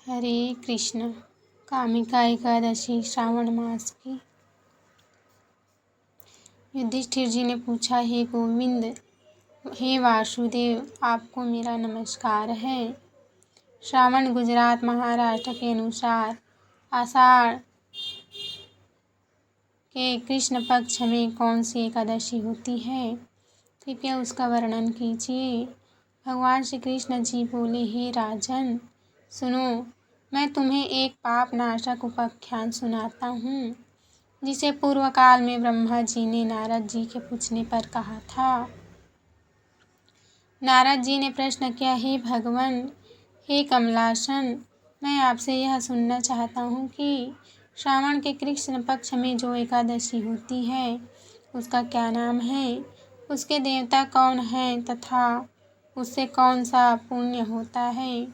हरे कृष्ण। कामिका एकादशी श्रावण मास की। युधिष्ठिर जी ने पूछा, हे गोविंद, हे वासुदेव, आपको मेरा नमस्कार है। श्रावण गुजरात महाराष्ट्र के अनुसार आषाढ़ के कृष्ण पक्ष में कौन सी एकादशी होती है? कृपया उसका वर्णन कीजिए। भगवान श्री कृष्ण जी बोले, हे राजन, सुनो, मैं तुम्हें एक पाप नाशक उपाख्यान सुनाता हूँ, जिसे पूर्व काल में ब्रह्मा जी ने नारद जी के पूछने पर कहा था। नारद जी ने प्रश्न किया, हे भगवान, हे कमलासन, मैं आपसे यह सुनना चाहता हूँ कि श्रावण के कृष्ण पक्ष में जो एकादशी होती है उसका क्या नाम है, उसके देवता कौन हैं तथा उससे कौन सा पुण्य होता है।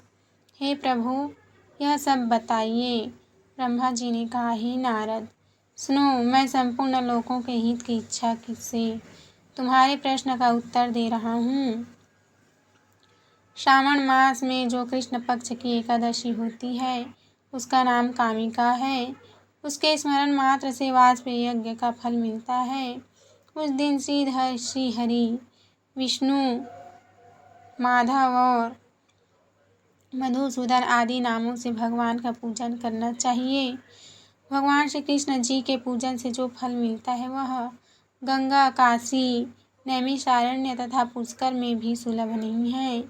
हे प्रभु, यह सब बताइए। ब्रह्मा जी ने कहा, हे नारद, सुनो, मैं संपूर्ण लोकों के हित की इच्छा से तुम्हारे प्रश्न का उत्तर दे रहा हूँ। श्रावण मास में जो कृष्ण पक्ष की एकादशी होती है उसका नाम कामिका है। उसके स्मरण मात्र से वाजपेय यज्ञ का फल मिलता है। उस दिन श्री हरि, विष्णु, माधव और मधुसूदन आदि नामों से भगवान का पूजन करना चाहिए। भगवान श्री कृष्ण जी के पूजन से जो फल मिलता है वह गंगा, काशी, नैमिषारण्य तथा पुष्कर में भी सुलभ नहीं है।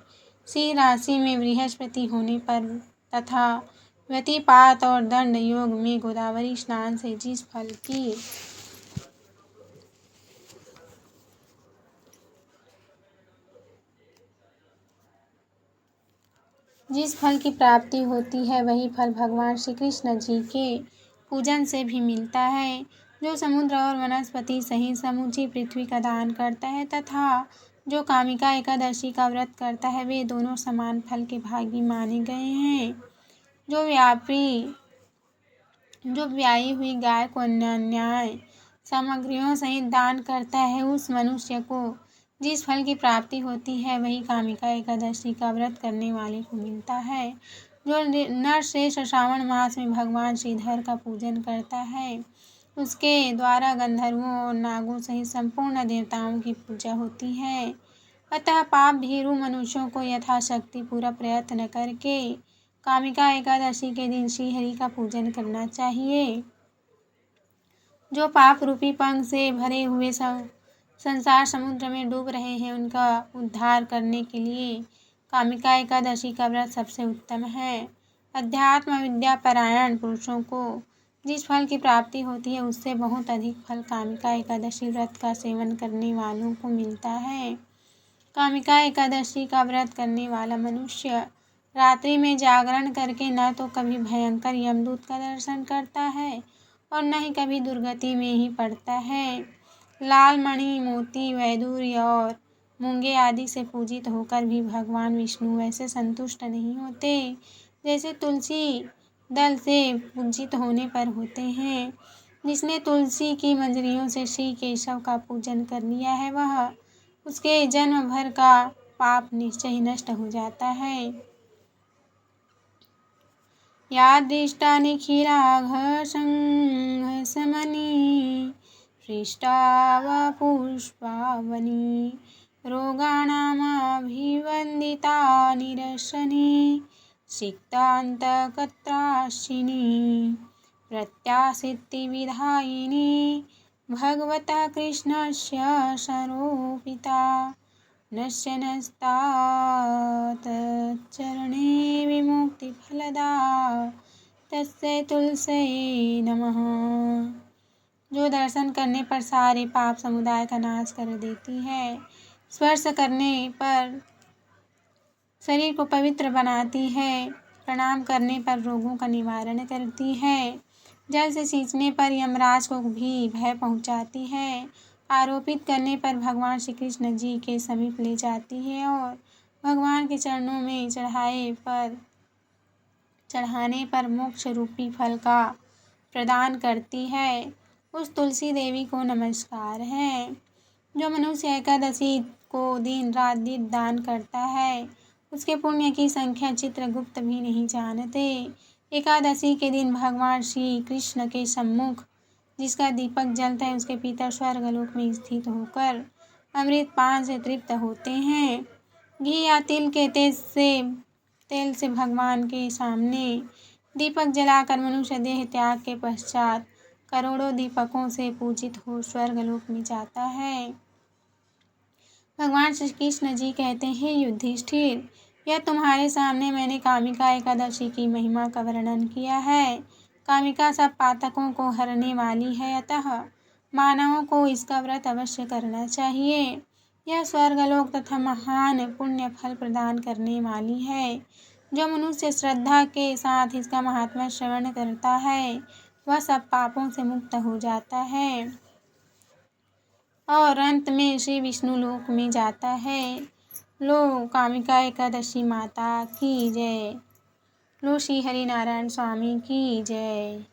सिंह राशि में बृहस्पति होने पर तथा व्यतिपात और दंड योग में गोदावरी स्नान से जिस फल की प्राप्ति होती है वही फल भगवान श्री कृष्ण जी के पूजन से भी मिलता है। जो समुद्र और वनस्पति सहित समूची पृथ्वी का दान करता है तथा जो कामिका एकादशी का व्रत करता है वे दोनों समान फल के भागी माने गए हैं। जो ब्याई हुई गाय को अन्याय सामग्रियों सहित दान करता है उस मनुष्य को जिस फल की प्राप्ति होती है वही कामिका एकादशी का व्रत करने वाले को मिलता है। जो नरश्रेष्ठ श्रावण मास में भगवान श्रीधर का पूजन करता है उसके द्वारा गंधर्वों और नागों सहित संपूर्ण देवताओं की पूजा होती है। अतः पाप भीरु मनुष्यों को यथाशक्ति पूरा प्रयत्न करके कामिका एकादशी के दिन श्रीहरि का पूजन करना चाहिए। जो पाप रूपी पंख से भरे हुए संसार समुद्र में डूब रहे हैं उनका उद्धार करने के लिए कामिका एकादशी का व्रत सबसे उत्तम है। अध्यात्म विद्या परायण पुरुषों को जिस फल की प्राप्ति होती है उससे बहुत अधिक फल कामिका एकादशी व्रत का सेवन करने वालों को मिलता है। कामिका एकादशी का व्रत करने वाला मनुष्य रात्रि में जागरण करके न तो कभी भयंकर यमदूत का दर्शन करता है और न ही कभी दुर्गति में ही पड़ता है। लाल मणि, मोती, वैदूर्य और मूंगे आदि से पूजित होकर भी भगवान विष्णु वैसे संतुष्ट नहीं होते जैसे तुलसी दल से पूजित होने पर होते हैं। जिसने तुलसी की मंजरियों से श्री केशव का पूजन कर लिया है वह उसके जन्म भर का पाप निश्चय ही नष्ट हो जाता है। यादृष्टा निखिलाघ संघसमनी पृष्ठाव पुष्पावनी रोगाणामभिवन्दिता निरसनी सिक्तान्तकत्राशिनी प्रत्यासिद्धिविधायिनी भगवता कृष्णस्य सरोपिता नश्यनस्तात चरणे विमुक्तिफलदा तस्यै तुलस्यै नमः। जो दर्शन करने पर सारे पाप समुदाय का नाश कर देती है, स्पर्श करने पर शरीर को पवित्र बनाती है, प्रणाम करने पर रोगों का निवारण करती है, जल से सींचने पर यमराज को भी भय पहुंचाती है, आरोपित करने पर भगवान श्री कृष्ण जी के समीप ले जाती है और भगवान के चरणों में चढ़ाने पर मोक्ष रूपी फल का प्रदान करती है, उस तुलसी देवी को नमस्कार है। जो मनुष्य एकादशी को दिन रात दीप दान करता है उसके पुण्य की संख्या चित्रगुप्त भी नहीं जानते। एकादशी के दिन भगवान श्री कृष्ण के सम्मुख जिसका दीपक जलता है उसके पिता स्वर्गलोक में स्थित होकर अमृत पान से तृप्त होते हैं। घी या तिल के तेल से भगवान के सामने दीपक जलाकर मनुष्य देह त्याग के पश्चात करोड़ों दीपकों से पूजित हो स्वर्गलोक में जाता है। भगवान श्री कृष्ण जी कहते हैं, युधिष्ठिर, यह तुम्हारे सामने मैंने कामिका एकादशी की महिमा का वर्णन किया है। कामिका सब पातकों को हरने वाली है, अतः मानवों को इसका व्रत अवश्य करना चाहिए। यह स्वर्गलोक तथा महान पुण्य फल प्रदान करने वाली है। जो मनुष्य श्रद्धा के साथ इसका महात्मा श्रवण करता है वह सब पापों से मुक्त हो जाता है और अंत में श्री विष्णु लोक में जाता है। लो कामिका एकादशी माता की जय। लो श्री हरि नारायण स्वामी की जय।